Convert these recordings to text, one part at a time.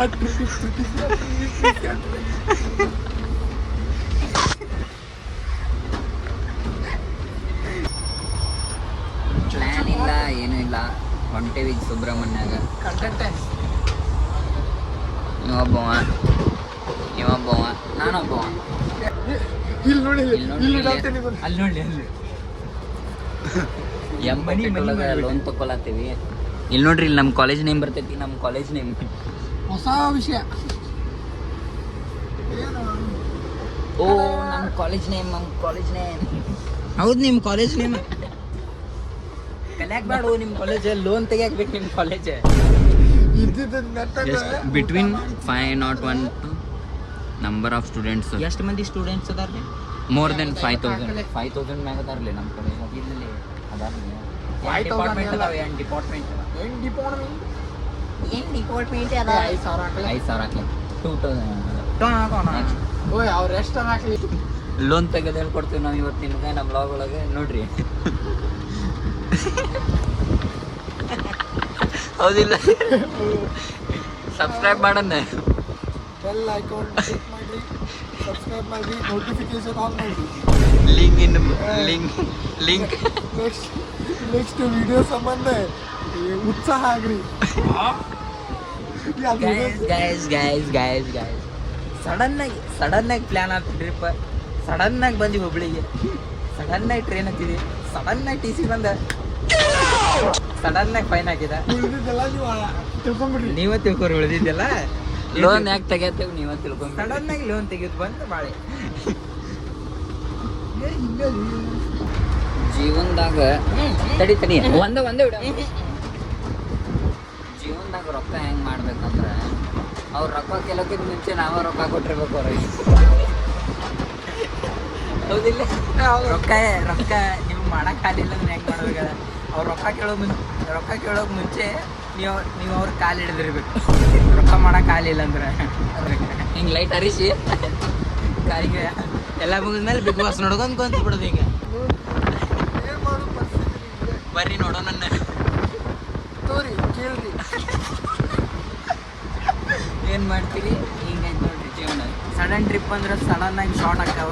Plan ಇಲ್ಲ ಏನೂ ಇಲ್ಲ, ಹೊಂಟೇವಿ ಸುಬ್ರಹ್ಮಣ್ಯಾಗ. ನೀವೊಬ್ಬವ ನಾನೊಬ್ಬವ. ಅಲ್ಲಿ ನೋಡಿ ಎಂಬನಿ ಲೋನ್ ತಗೊಳತ್ತೀವಿ. ಇಲ್ಲಿ ನೋಡ್ರಿ, ಇಲ್ಲಿ ನಮ್ಮ ಕಾಲೇಜ್ ನೇಮ್ ಬರ್ತೈತಿ. ನಮ್ಮ ಕಾಲೇಜ್ ನೇಮ್ ಹೊಸ ವಿಷಯ. ಓ ನಮ್ಮ ಕಾಲೇಜ್ ನೇಮ್ ಹೌದು, ನಿಮ್ಮ ಕಾಲೇಜ್ ನೇಮ್ ಕಲ್ಯಾಕ್ ಬೇಡ. ನಿಮ್ಮ ಕಾಲೇಜ್ ಲೋನ್ ತೆಗಿಯಾಕ್ಬೇಕು. ನಿಮ್ಮ college between 501 number of students. ಎಷ್ಟು ಮಂದಿ ಸ್ಟೂಡೆಂಟ್ಸ್ ಅದಾರ? ಮೋರ್ ದೆನ್ 5,000 ಮ್ಯಾಗ ಅದಾರ್ಲಿ ನಮ್ಮ ಕಾಲೇಜ್. ಇಲ್ಲಿ ಅದಾರ್ಲಿ ಡಿಪಾರ್ಟ್ಮೆಂಟ್ ಅದಾವ. ಏನು ಡಿಪಾರ್ಟ್ಮೆಂಟ್ ಅದ? 5,000 ಹಾಕ್ಲಿ. 2,000 ಓಯ್ ಅವ್ರು ಎಷ್ಟು ಹಾಕ್ಲಿ. ಲೋನ್ ತೆಗೆದು ಹೇಳ್ಕೊಡ್ತೀವಿ ನಾವು ಇವತ್ತು ನಿಮ್ಗೆ ನಮ್ಮ ಬ್ಲಾಗ್ ಒಳಗೆ. ನೋಡ್ರಿ, ಹೌದಿಲ್ಲ? ಸಬ್ಸ್ಕ್ರೈಬ್ ಮಾಡೋಣ. ಬೆಲ್ ಐಕಾನ್ ಕ್ಲಿಕ್ ಮಾಡಿ, ಸಬ್ಸ್ಕ್ರೈಬ್ ಮಾಡಿ, ನೋಟಿಫಿಕೇಶನ್ ಆನ್ ಮಾಡಿ. ಲಿಂಕ್ ನೆಕ್ಸ್ಟ್ ವಿಡಿಯೋ ಸಂಬಂಧ ಉತ್ಸಾಹ ಆಗ್ರಿ. ಗೈಸ್ ಸಡನ್ನಾಗಿ ಪ್ಲ್ಯಾನ್ ಆಗ್ತದೆ ಟ್ರಿಪ್. ಸಡನ್ನಾಗಿ ಬಂದು ಹುಬ್ಳಿಗೆ, ಸಡನ್ನಾಗಿ ಟ್ರೈನ್ ಹತ್ತಿದೆ, ಸಡನ್ನಾಗಿ ಟಿ ಸಿ ಬಂದ, ಸಡನ್ನಾಗಿ ಫೈನ್ ಹಾಕಿದ. ನೀವೇ ತಿಳ್ಕೊರಿ ಉಳಿದಿದ್ದೆಲ್ಲ. ಲೋನ್ ಯಾಕೆ ತೆಗಿತೇವೆ ನೀವೇ ತಿಳ್ಕೊಂಡು. ಸಡನ್ನಾಗಿ ಲೋನ್ ತೆಗೆದು ಬಂತು ಬಾಳೆ. ಜೀವನದಾಗ ತಡಿ ಒಂದೇ ಜೀವನದಾಗ ರೊಕ್ಕ ಹೆಂಗೆ ಮಾಡ್ಬೇಕಂದ್ರೆ, ಅವ್ರು ರೊಕ್ಕ ಕೆಲಕ್ಕಿಂತ ಮುಂಚೆ ನಾವೇ ರೊಕ್ಕ ಕೊಟ್ಟಿರ್ಬೇಕು ಅವ್ರಿಗೆ. ಹೌದಿಲ್ಲ? ರೊಕ್ಕ ನೀವು ಮಾಡೋಕ್ಕಾಗಲಿಲ್ಲ ಅಂದ್ರೆ ಹೆಂಗೆ ಮಾಡ್ಬೇಕಲ್ಲ. ಅವ್ರು ರೊಕ್ಕ ಕೇಳೋಕೆ ಮುಂಚೆ ನೀವು ಅವ್ರ ಕಾಲು ಹಿಡಿದಿರ್ಬೇಕು. ರೊಕ್ಕ ಮಾಡೋಕ್ಕಾಗಲಿಲ್ಲ ಅಂದ್ರೆ ಹಿಂಗೆ ಲೈಟ್ ಹರಿಸಿ ಕಾಲಿಗೆ ಎಲ್ಲ ಮುಗಿದ್ಮೇಲೆ ಬಿಗ್ ಬಾಸ್ ನೋಡ್ಕೊಂಡು ಕುಂತ್ಬಿಡೋದು. ಹಿಂಗೆ ಬರ್ರಿ ನೋಡೋ ನನ್ನ ತೋರಿ ಕೇಳ್ರಿ ಏನು ಮಾಡ್ತೀವಿ. ಹಿಂಗಾಯ್ತು ನೋಡ್ರಿ ಜೀವನ. ಸಡನ್ ಟ್ರಿಪ್ ಅಂದ್ರೆ ಸಡನ್ನಾಗಿ ಶಾರ್ಟ್ ಆಗ್ತಾವ.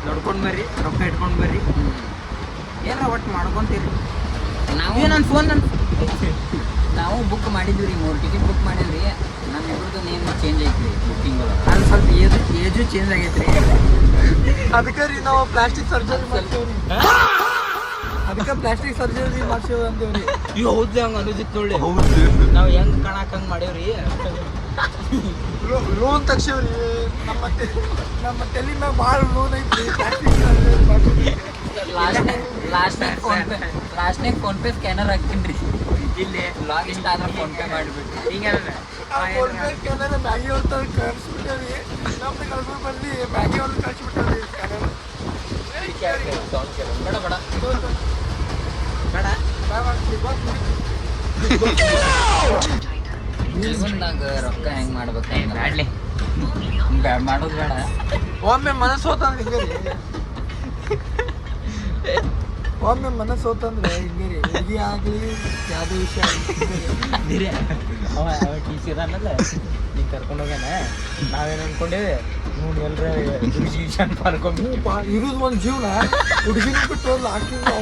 ನೋಡ್ಕೊಂಡು ಬರ್ರಿ, ರೊಕ್ಕ ಇಟ್ಕೊಂಡು ಬರ್ರಿ, ಏನಾರ ಒಟ್ಟು ಮಾಡ್ಕೊತೀರಿ. ನಾವು ಬುಕ್ ಮಾಡಿದ್ವಿ ರೀ, 3 ಟಿಕೆಟ್ ಬುಕ್ ಮಾಡಿದ್ವಿ. ನಮ್ಮ ಇಬ್ಬರದ್ದು ನೇಮ್ ಚೇಂಜ್ ಐತ್ರಿ ಬುಕ್ಕಿಂಗ್ ಒಳಗೆ. ಅದು ಸ್ವಲ್ಪ ಏಜು ಚೇಂಜ್ ಆಗೈತ್ರಿ. ಅದಕ್ಕೆ ರೀ ನಾವು ಪ್ಲಾಸ್ಟಿಕ್ ಸರ್ಜರಿ ಮಾಡ್ತೇವ್ರಿ. ಅಂದೇವ್ರಿ. ಹೌದು, ಹಂಗೆ ಅನ್ನೋದಿತ್ತು ನೋಡಿ. ನಾವು ಹೆಂಗೆ ಕಾಣಕ್ಕೆ ಮಾಡೇವ್ರಿ. ಲೋನ್ ತಗ್ಸೇವ್ರಿ. ನಮ್ಮ ತಲೆ ಮ್ಯಾಗ ಭಾಳ ಲೋನ್ ಐತ್ರಿ. ಲಾಸ್ಟ್ನಾಗ ಫೋನ್ಪೇ ಸ್ಕ್ಯಾನರ್ ಹಾಕ್ತೀನಿ ರೀ. ಇಲ್ಲಿ ಲಾಗ್ ಇಷ್ಟ ಆದ್ರೆ ಫೋನ್ಪೇ ಮಾಡಿಬಿಟ್ಟು ಹಿಂಗೆ ಸ್ಕ್ಯಾನರ್ ಮ್ಯಾಗಿ ಅವ್ರ ಕಳಿಸ್ಬಿಟ್ಟೇವ್ರಿ. ನಮ್ದು ಕಳ್ಸೋ ಬಂದು ಮ್ಯಾಗಿ ಅವ್ರು ಕಳಿಸ್ಬಿಟ್ಟೇವ್ರಿ ಸ್ಕ್ಯಾನರ್. ಜೀವನದಾಗ ರೊಕ್ಕ ಹೆಂಗೆ ಮಾಡ್ಬೇಕಂದ್ರೆ ಆಡ್ಲಿ ಮಾಡೋದು ಬೇಡ. ಒಮ್ಮೆ ಮನಸ್ಸು ಹೋತಂದ್ರೆ ಹಿಂಗೆ ರೀ. ಒಮ್ಮೆ ಮನಸ್ಸು ಹೋತಂದ್ರೆ ಹಿಂಗೆ ರೀ. ಹುಡುಗಿ ಆಗಲಿ ಯಾವುದೇ ವಿಷಯ ಆಗಲಿ. ಅವ ಟಿ ಸಿ ಅದಾನಲ್ಲ, ನೀನು ಕರ್ಕೊಂಡು ಹೋಗ್ಯಾನ. ನಾವೇನು ಅಂದ್ಕೊಂಡೇವೆ ನೋಡಿ ಎಲ್ಲರ ಪಾಲ್ಕೊಂಡು ಇರೋದು ಒಂದು ಜೀವನ. ಹುಡುಗಿನ ಬಿಟ್ಟು ಒಂದು ಹಾಕಿದ್ರೆ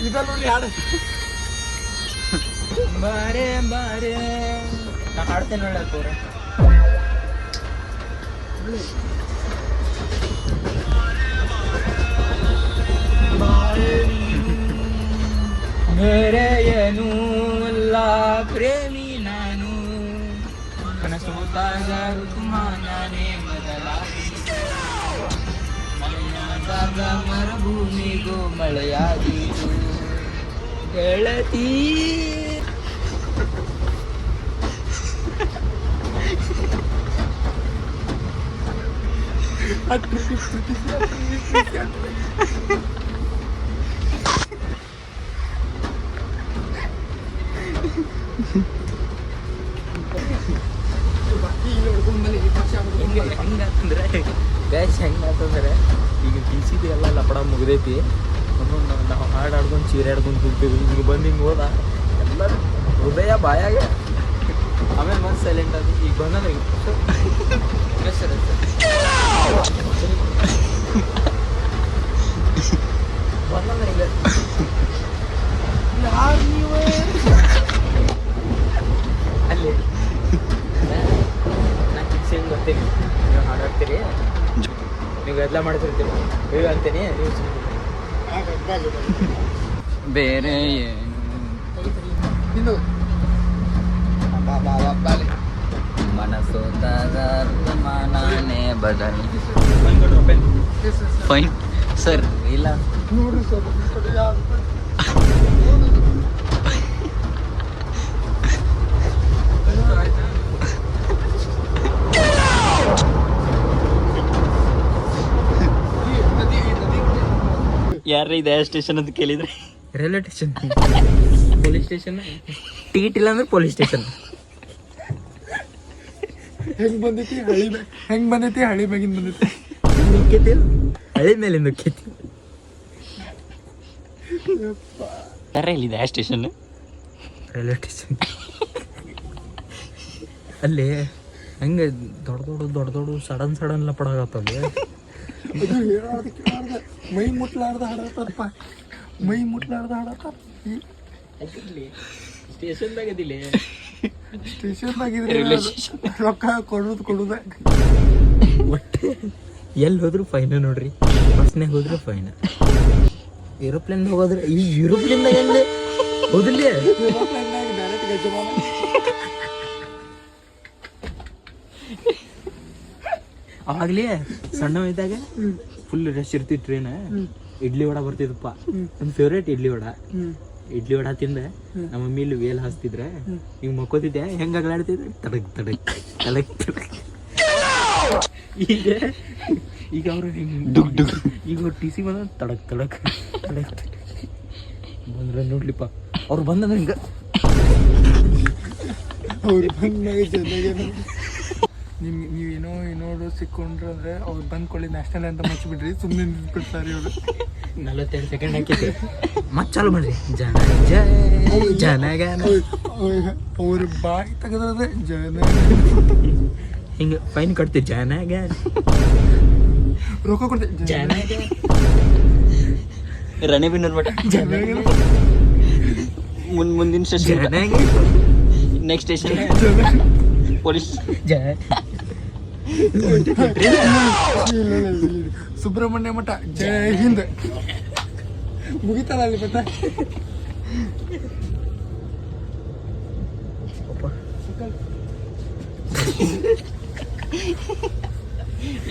ಇದಲ್ಲ ನೋಡಿ ಹಾಡು. ಬಾರೆ ನಾ ಹಾಡ್ತೇನೆ ಒಳ್ಳೆ ಪೂರ. ಬೇರೆಯೇನು ಅಲ್ಲ ಪ್ರೇಮಿ ನಾನು, ಕನಸೋದಾಗ ಋತುಮಾನನೇ ಬದಲಾಗಿ, ಮಳೆಯಾದಾಗ ಮರುಭೂಮಿಗೂ ಮಳೆಯಾಗಿತು ಗೆಳತಿ. ಹೆಂಗಂತಂದ್ರೆ ಬ್ಯಾಚ್ ಹೆಂಗಂತಂದ್ರೆ ಈಗ ಟಿ ಸಿದು ಎಲ್ಲ ಲಪಡ ಮುಗ್ದೈತಿ. ನಾವು ಹಾಡು ಆಡ್ಕೊಂಡು ಚೀರಾಡ್ಕೊಂಡು ಕೂಗ್ತೀವಿ. ಹಿಂಗೆ ಬಂದು ಹಿಂಗೆ ಹೋದ ಎಲ್ಲರೂ ಹೃದಯ ಬಾಯಾಗೆ ಆಮೇಲೆ ಮತ್ತೆ ಸೈಲೆಂಟ್ ಆಗಿ ಈಗ ಬಂದ್ರೆ ಸರ್ ಬಂದ್ರೆ ಈಗ ಯಾರು ನೀವು ಅಲ್ಲಿ ನಾನು ಕಿಕ್ಸ್ ಹೆಂಗೆ ಬರ್ತೀನಿ ನೀವು ಹಾಡಾಡ್ತೀರಿ ನೀವು ಎಲ್ಲ ಮಾಡ್ತಿರ್ತೀರಿ ನೀವು ಅಂತೀನಿ ನೀವು ಬೇರೆ ಇನ್ನು ಮನಸೋತಾಗ ಮನಾನೇ ಬದಲ್ ಫೈನ್ ಸರ್ ಇಲ್ಲ ನೋಡ್ರಿ ಸರ್ ಈ ಕಡೆ ಯಾರು ಯಾರ ಇದೆ ಸ್ಟೇಷನ್ ಅಂತ ಕೇಳಿದ್ರೆ railway station police station ticket ಇಲ್ಲ ಅಂದ್ರೆ ಪೊಲೀಸ್ ಸ್ಟೇಷನ್ ಹೆಂಗ್ ಬಂದೈತಿ ಹಳಿ ಹೆಂಗ್ ಬಂದೈತಿ ಹಳಿ ಬ್ಯಾಗಿನ್ ಬಂದೈತಿ ನುಕ್ಕೈತಿ ಹಳೆ ಮೇಲೆ ನುಕ್ಕೈತಿ ಯಾರ ಇಲ್ಲಿದೆ ಸ್ಟೇಷನ್ ರೈಲ್ವೆ ಸ್ಟೇಷನ್ ಅಲ್ಲಿ ಹಂಗೆ ದೊಡ್ಡ ಸಡನ್ ಲಪಡಾಗತ್ತಲ್ಲಿ ಅದು ಹೇಳಾರ್ದ ಕೇಳಾರ್ದ ಮೈ ಮುಟ್ಲಾರ್ದ ಹಾಡತ್ತಾರಪ್ಪ ಮೈ ಮುಟ್ಲಾರ್ದ ಹಾಡತ್ತಾರ ಸ್ಟೇಷನ್ದಾಗ ಅದಿಲ್ಲ ಸ್ಟೇಷನ್ದಾಗಿದ್ರೆ ರೊಕ್ಕ ಕೊಡುದ ಒಟ್ಟು ಎಲ್ಲಿ ಹೋದ್ರು ಫೈನ್ ನೋಡ್ರಿ ಬಸ್ನಾಗ ಹೋದ್ರೆ ಫೈನ್ ಏರೋಪ್ಲೇನ್ ಹೋದ್ರೆ ಈ ಏರೋಪ್ಲೇನ್ದಾಗ ಎಲ್ಲಿ ಹೌದಿಲ್ಲ ಡೈರೆಕ್ಟ್ ಗಜಮಾನ ಅವಾಗಲೇ ಸಣ್ಣ ಇದ್ದಾಗ ಫುಲ್ ರಶ್ ಇರ್ತಿತ್ತು ಟ್ರೈನ್ ಇಡ್ಲಿ ವಡ ಬರ್ತಿದ್ದಪ್ಪ ನನ್ನ ಫೇವ್ರೇಟ್ ಇಡ್ಲಿ ವಡ ತಿಂದೆ ನಮ್ಮ ಮಮ್ಮಿ ಇಲ್ಲಿ ವೇಲ್ ಹಾಸ್ತಿದ್ರೆ ಹಿಂಗ್ ಮಕ್ಕೋತಿದ್ದೆ ಹೆಂಗ ಅಗಲಾಡ್ತಿದ್ರೆ ತಡಕ್ ಈಗ ಅವ್ರು ಈಗ ಅವ್ರು ಟಿ ಸಿ ಬಂದ ತಡಕ್ ಬಂದ್ರೆ ನೋಡ್ಲಿಪ್ಪ ಅವ್ರು ಬಂದಂದ್ರೆ ಹಿಂಗ ಅವ್ರು ಬಂದಾಗ ಚೆನ್ನಾಗಿ ನೀವೇನೋ ಏನೋಡು ಸಿಕ್ಕೊಂಡ್ರೆ ಅಂದ್ರೆ ಅವ್ರು ಬಂದ್ಕೊಳ್ಳಿ ನ್ಯಾಷನಲ್ ಅಂತ ಮುಚ್ಚಿಬಿಡ್ರಿ ಸುಮ್ಮನೆ ನಿಂತ್ಬಿಡ್ತಾರೆ ಇವರು 42 ಸೆಕೆಂಡ್ ಹಾಕಿದ್ರಿ ಮತ್ತೆ ಚಾಲು ಮಾಡ್ರಿ ಜನಗಾನ ಅವ್ರ ಬಾಯಿ ತೆಗೆದ್ರೆ ಜನ ಹಿಂಗೆ ಫೈನ್ ಕಟ್ತೀವಿ ಜನಗಾನ ರೊಕ್ಕ ಕೊಡ್ತೀವಿ ಜನಗಾನ ರಣೆಬೆನ್ನೂರು ಮಠ ಮುಂದಿನ station next station police Subrahmanya ಮಠ ಜೈ ಹಿಂದ್ ಮುಗಿತಲ್ಲ ಅಲ್ಲಿ ಮಠ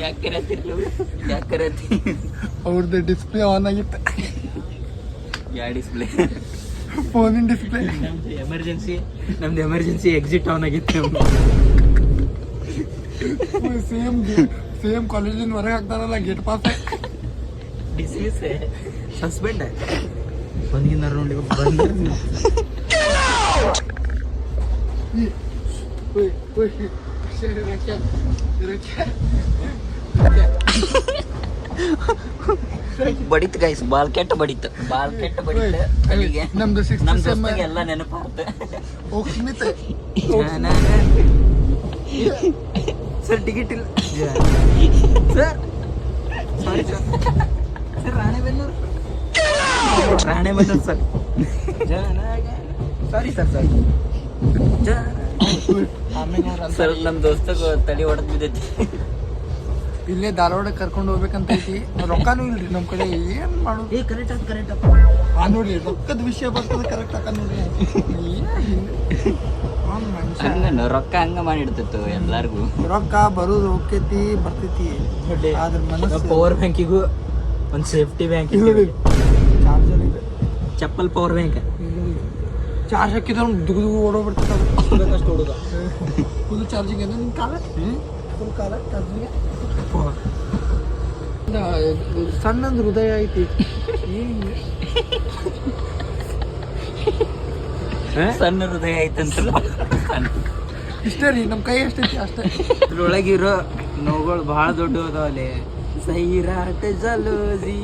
ಯಾಕೆ ಅವ್ರದ್ದು ಡಿಸ್ಪ್ಲೇ ಆನ್ ಆಗಿತ್ತು ಯಾ ಡಿಸ್ಪ್ಲೇ ಫೋನಿನ ಡಿಸ್ಪ್ಲೇ ನಮ್ದು ಎಮರ್ಜೆನ್ಸಿ ಎಕ್ಸಿಟ್ ಆನ್ ಆಗಿತ್ತು ಸೇಮ್ ಕಾಲೇಜಿನ ಹೊರಗೆ ಹಾಕ್ತಾರಲ್ಲ ಗೇಟ್ ಪಾಸ್ ಡಿಸೀಸ್ ಸಸ್ಪೆಂಡ್ ಬಂದಿನ ನೋಡಿ ಬಂದ ಬಡಿತ್ ಗೈಸ್ ಬಾಲ್ ಕೆಟ್ಟ ಬಡಿತ್ ಕಲಿಗೆ ನಮ್ದು ನಮ್ 6th ಸೆಮ್ ದೋಸ್ತಿಗೆ ಎಲ್ಲ ನೆನಪಾಗುತ್ತೆ ಸ್ಮಿತ್ ಸರ್ ಟಿಕೆಟ್ ಇಲ್ಲ sir sorry sir Ranebennur sir sorry sir sir ನಮ್ ದೋಸ್ತಗ ತಲೆ ಹೊಡೆದ್ ಬಿದ್ದೈತಿ ಇಲ್ಲೇ ಧಾರವಾಡ ಕರ್ಕೊಂಡು ಹೋಗ್ಬೇಕಂತ ಐತಿ ರೊಕ್ಕನೂ ಇಲ್ರಿ ನಮ್ಮ ಕಡೆ ಏನ್ ಮಾಡೋದು ಕರೆಕ್ಟ್ ನೋಡ್ರಿ ರೊಕ್ಕದ ವಿಷಯ ಬರ್ತದೆ ಕರೆಕ್ಟ್ ಆಕ ನೋಡ್ರಿ ಹಂಗ ರೊಕ್ಕ ಹಂಗ ಮಾಡಿಡ್ತಿತ್ತು ಎಲ್ಲಾರ್ಗು ರೊಕ್ಕ ಬರೋದು ಹೋಗ್ತೈತಿ ಬರ್ತೈತಿ ಆದ್ರ ಮನಸ್ಸು ಪವರ್ ಬ್ಯಾಂಕಿಗೂ ಒಂದು ಸೇಫ್ಟಿ ಬ್ಯಾಂಕ್ ಚಾರ್ಜರ್ ಇದೆ ಚಪ್ಪಲ್ ಪವರ್ ಬ್ಯಾಂಕ್ ಚಾರ್ಜ್ ಹಾಕಿದ್ರೆ ದುಗ್ದು ಓಡೋಗ್ಬಿಡ್ತೈತೆ ಬೇಕಷ್ಟು ಹುಡುಗ ಫುಲ್ ಚಾರ್ಜಿಂಗ್ ಇದೆ ನಿನ್ನ ಕಾಲ ಫುಲ್ ಕಾಲ ಚಾರ್ಜಿಂಗ್ ಸಣ್ಣಂದು ಹೃದಯ ಐತಿ ಸಣ್ಣ ಹೃದಯ ಐತಂತಲ್ಲ ಇಷ್ಟೇ ರೀ ನಮ್ಮ ಕೈ ಎಷ್ಟೈತಿ ಅಷ್ಟೇ ಇದ್ರೊಳಗಿರೋ ನೋವುಗಳು ಭಾಳ ದೊಡ್ಡ ಅದಾವಲ್ಲಿ ಸೈರಾಟ ಜಲೋಜಿ